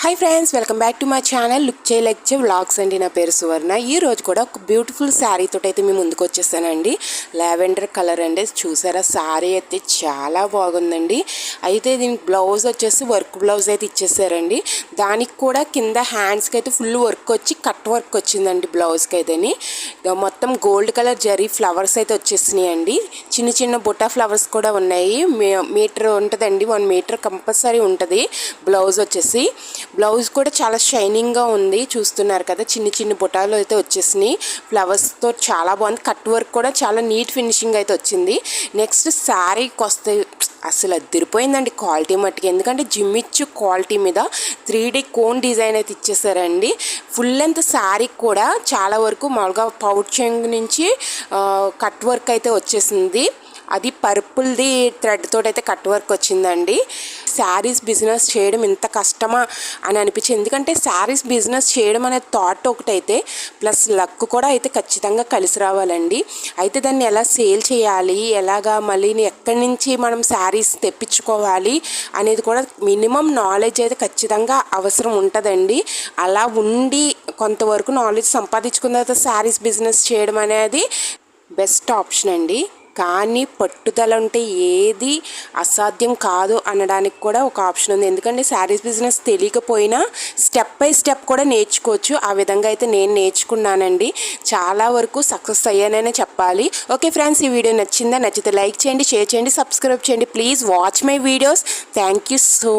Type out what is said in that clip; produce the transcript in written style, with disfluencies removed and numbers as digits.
Hi friends, welcome back to my channel look చే like చే vlogs అండి. నా పేరు సువర్ణ. ఈ రోజు కూడా ఒక బ్యూటిఫుల్ శారీ తోటి అయితే మీ ముందుకు వచ్చేసానండి. లావెండర్ కలర్ అండి. చూసారా, శారీ అయితే చాలా బాగుందండి. అయితే దీనికి బ్లౌజ్ వచ్చేసి వర్క్ బ్లౌజ్ అయితే ఇచ్చేసారండి. దానికి కూడా కింద హ్యాండ్స్కి అయితే ఫుల్ వర్క్ వచ్చి కట్ వర్క్ వచ్చిందండి బ్లౌజ్కి అయితేని. మొత్తం గోల్డ్ కలర్ జరీ ఫ్లవర్స్ అయితే వచ్చేసినాయి అండి. చిన్న చిన్న బుట్ట ఫ్లవర్స్ కూడా ఉన్నాయి. మీటర్ ఉంటుందండి, 1 మీటర్ కంపల్సరీ ఉంటుంది బ్లౌజ్ వచ్చేసి. బ్లౌజ్ కూడా చాలా షైనింగ్గా ఉంది, చూస్తున్నారు కదా. చిన్న చిన్న బుటాలు అయితే వచ్చేసినాయి ఫ్లవర్స్తో, చాలా బాగుంది. కట్ వర్క్ కూడా చాలా నీట్ ఫినిషింగ్ అయితే వచ్చింది. నెక్స్ట్ శారీకి వస్తే అసలు అదిరిపోయిందండి క్వాలిటీ మట్టుకి. ఎందుకంటే జిమ్మిచ్చు క్వాలిటీ మీద 3D కోన్ డిజైన్ అయితే ఇచ్చేసారండి. ఫుల్ లెంత్ శారీకి కూడా చాలా వరకు మామూలుగా పౌచింగ్ నుంచి కట్ వర్క్ అయితే వచ్చేసింది. అది పర్పుల్ది థ్రెడ్ తోటి అయితే కట్ వర్క్ వచ్చిందండి. శారీస్ బిజినెస్ చేయడం ఇంత కష్టమా అని అనిపించింది. ఎందుకంటే శారీస్ బిజినెస్ చేయడం అనే థాట్ ఒకటైతే, ప్లస్ లక్ కూడా అయితే ఖచ్చితంగా కలిసి రావాలండి. అయితే దాన్ని ఎలా సేల్ చేయాలి, ఎలాగా మళ్ళీ ఎక్కడి నుంచి మనం శారీస్ తెప్పించుకోవాలి అనేది కూడా మినిమం నాలెడ్జ్ అయితే ఖచ్చితంగా అవసరం ఉంటుందండి. అలా ఉండి కొంతవరకు నాలెడ్జ్ సంపాదించుకున్న తర్వాత శారీస్ బిజినెస్ చేయడం అనేది బెస్ట్ ఆప్షన్ అండి. కానీ పట్టుదల ఉంటే ఏది అసాధ్యం కాదు అనడానికి కూడా ఒక ఆప్షన్ ఉంది. ఎందుకంటే శారీస్ బిజినెస్ తెలియకపోయినా స్టెప్ బై స్టెప్ కూడా నేర్చుకోవచ్చు. ఆ విధంగా అయితే నేను నేర్చుకున్నానండి. చాలా వరకు సక్సెస్ అయ్యాననే చెప్పాలి. ఓకే ఫ్రెండ్స్, ఈ వీడియో నచ్చిందా? నచ్చితే లైక్ చేయండి, షేర్ చేయండి, సబ్స్క్రైబ్ చేయండి. Please watch my videos. Thank you so much.